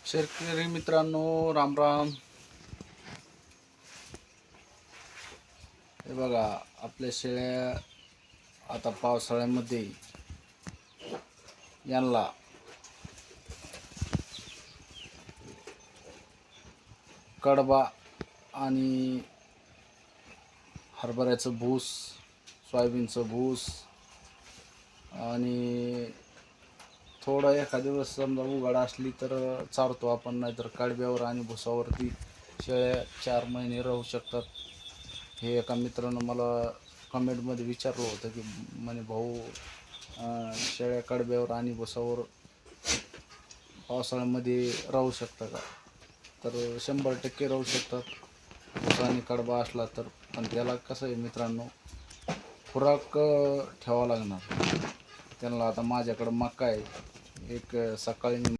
शेतकरी मित्रांनो, राम राम. हे बघा, आपल्या शेळ्या आता पावसाळ्यामध्ये यांना कडबा आणि हरभऱ्याचं भूस, सोयाबीनचं भूस आणि थोडा एखाद्या दिवस समजा उघाड असली तर चारतो आपण, नाहीतर कडब्यावर आणि भुसावरती शेळ्या 4 महिने राहू शकतात. हे एका मित्रानं मला कमेंटमध्ये विचारलं होतं की म्हणे भाऊ, शेळ्या कडब्यावर आणि भुसावर पावसाळ्यामध्ये राहू शकतं का? तर 100% राहू शकतात, भुसा आणि कडबा असला तर. पण त्याला कसं आहे मित्रांनो, खुराक ठेवावा लागणार त्यांना. आता माझ्याकडं मका आहे, एक सकाळी मी